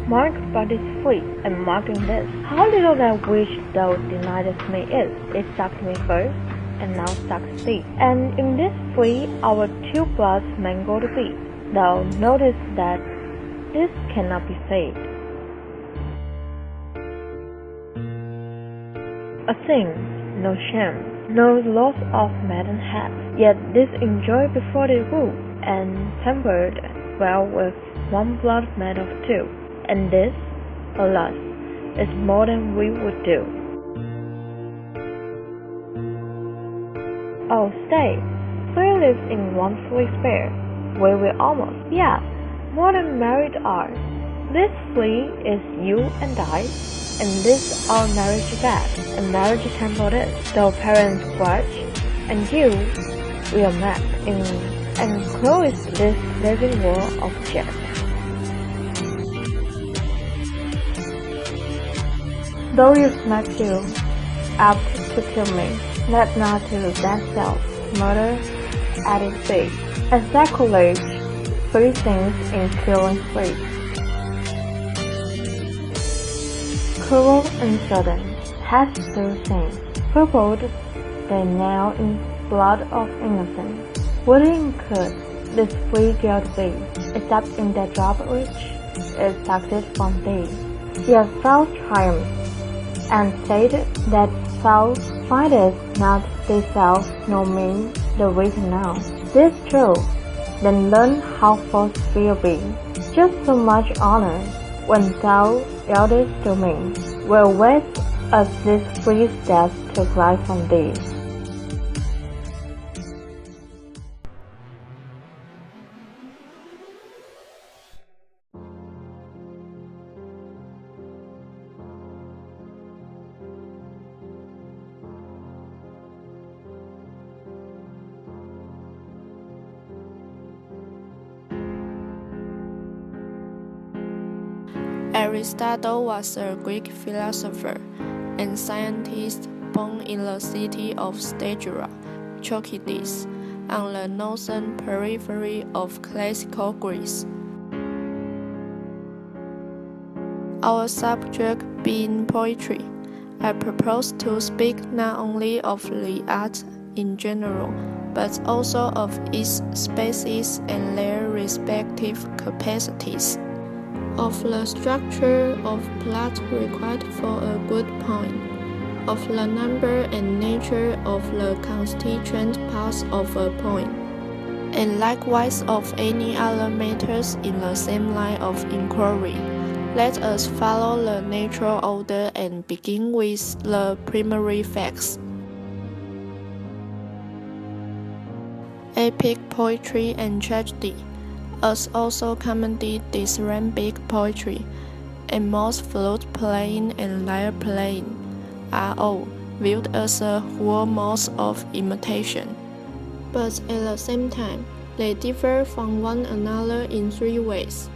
marked by this flea, and marking this. How little that which thou deniedest me is, it sucked me first, and now sucks thee. And in this flea our two bloods mingled be. Thou knowest that this cannot be said. A thing, no shame, no loss of maiden hath, yet this enjoyed before they grew, and tempered well with one blood made of two, and this, alas, is more than we would do. Oh, stay, three lives in one flea spare, we will almost, more than married are. This flea is you and I, and this our marriage bed, and marriage temple is, though parents grudge, and you, we are met in enclose this living wall of jet. Though you smack you, apt to kill me, let not to thyself murder at its base, and sacrilege, three things in killing three. Cruel and sudden, hast those things, purpled they now in blood of innocence. What in could this free guilt be, except in that drop which is succeeded from thee? Yet thou triumphs, and said that thou findest not thyself nor me the written now. This true, then learn how false fear be. Just so much honor, when thou yieldest to me, will wait as this free death took life from thee. Aristotle was a Greek philosopher and scientist born in the city of Stagira, Chalcidice, on the northern periphery of classical Greece. Our subject being poetry, I propose to speak not only of the art in general, but also of its species and their respective capacities, of the structure of plot required for a good poem, of the number and nature of the constituent parts of a poem, and likewise of any other matters in the same line of inquiry. Let us follow the natural order and begin with the primary facts. Epic poetry and tragedy, as also commonly dithyrambic poetry, and most flute playing and lyre playing, are all viewed as a whole mode of imitation. But at the same time, they differ from one another in three ways,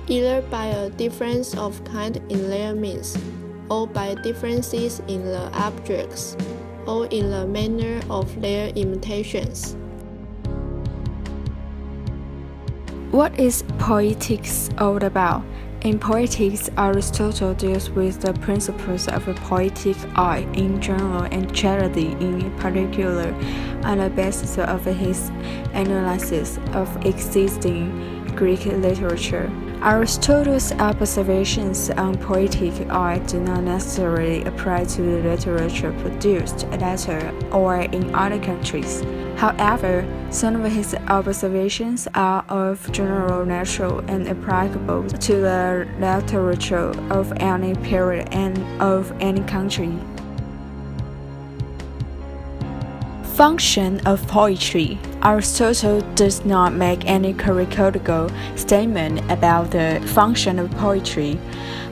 either by a difference of kind in their means, or by differences in the objects, or in the manner of their imitations. What is poetics all about? In poetics, Aristotle deals with the principles of a poetic art in general and tragedy in particular, on the basis of his analysis of existing Greek literature. Aristotle's observations on poetic art do not necessarily apply to the literature produced later or in other countries. However, some of his observations are of general nature and applicable to the literature of any period and of any country. Function of poetry. Aristotle does not make any categorical statement about the function of poetry.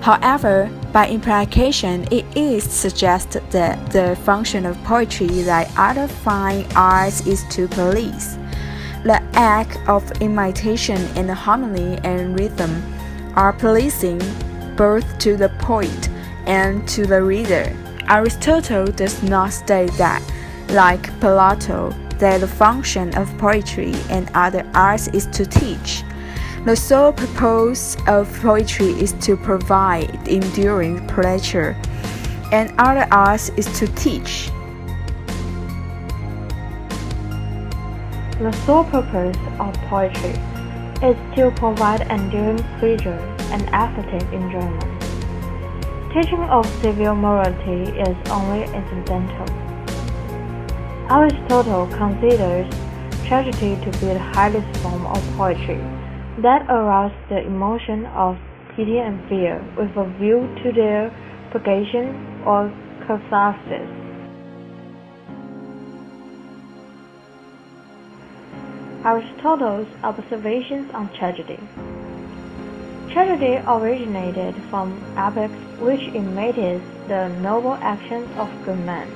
However, by implication, it is suggested that the function of poetry, like other fine arts, is to police. The act of imitation and harmony and rhythm are pleasing both to the poet and to the reader. Aristotle does not state that, like Plato, that the function of poetry and other arts is to teach, The sole purpose of poetry is to provide enduring pleasure, and other arts is to teach. The sole purpose of poetry is to provide enduring pleasure and aesthetic enjoyment. Teaching of civil morality is only incidental. Aristotle considers tragedy to be the highest form of poetry that arouses the emotion of pity and fear with a view to their purgation or catharsis. Aristotle's observations on tragedy. Tragedy originated from epics which imitated the noble actions of good men.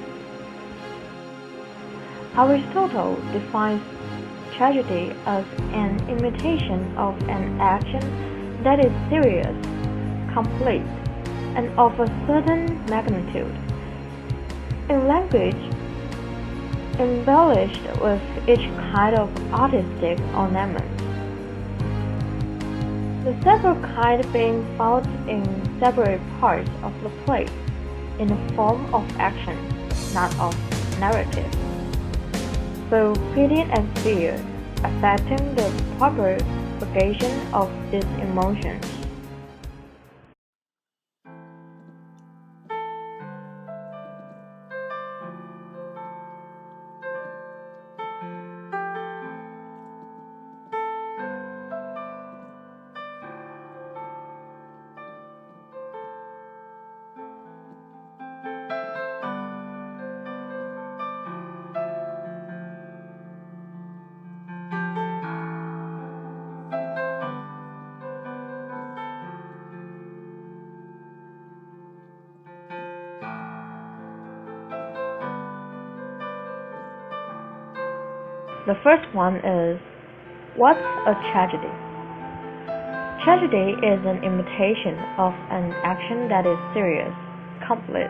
Aristotle defines tragedy as an imitation of an action that is serious, complete, and of a certain magnitude. In language, embellished with each kind of artistic ornament. The several kinds being found in separate parts of the play, in the form of action, not of narrative. So pity and fear, affecting the proper propagation of these emotions. The first one is, what's a tragedy? Tragedy is an imitation of an action that is serious, complete,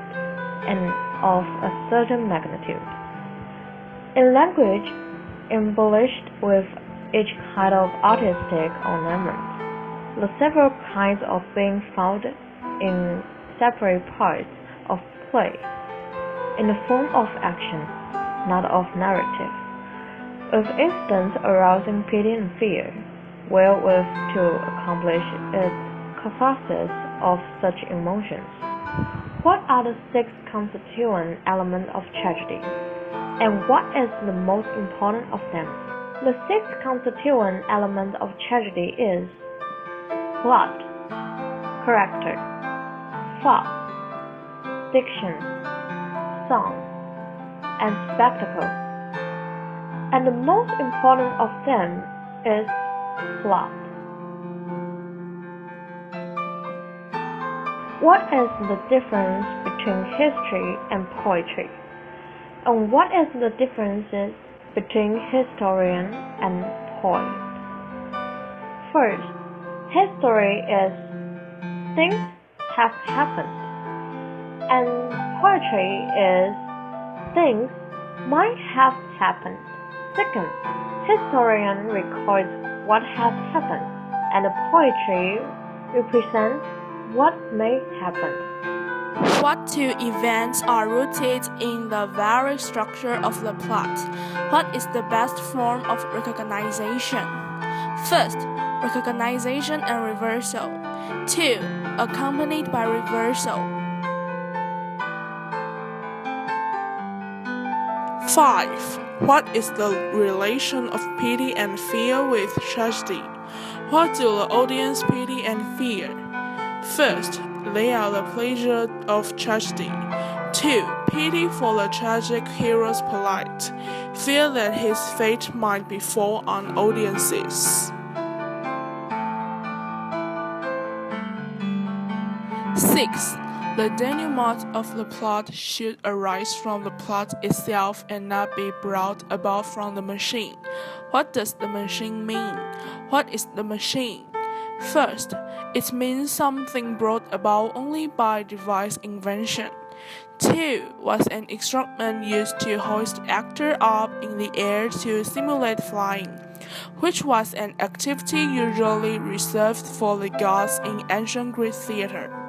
and of a certain magnitude. In language, embellished with each kind of artistic ornament, the several kinds of being found in separate parts of play, in the form of action, not of narrative. Of instance arousing pity and fear, wherewith to accomplish its catharsis of such emotions. What are the six constituent elements of tragedy, and what is the most important of them? The six constituent elements of tragedy is plot, character, thought, diction, song, and spectacle. And the most important of them is plot. What is the difference between history and poetry? And what is the differences between historian and poet? First, history is things have happened, and poetry is things might have happened. Second, historian records what has happened, and poetry represents what may happen. What two events are rooted in the very structure of the plot? What is the best form of recognition? First, recognition and reversal. 2. Accompanied by reversal. 5. What is the relation of pity and fear with tragedy? What do the audience pity and fear? First, they are the pleasure of tragedy. 2. Pity for the tragic hero's plight, fear that his fate might befall on audiences. 6. The denouement of the plot should arise from the plot itself and not be brought about from the machine. What does the machine mean? What is the machine? First, it means something brought about only by device invention. 2 was an instrument used to hoist actor up in the air to simulate flying, which was an activity usually reserved for the gods in ancient Greek theater.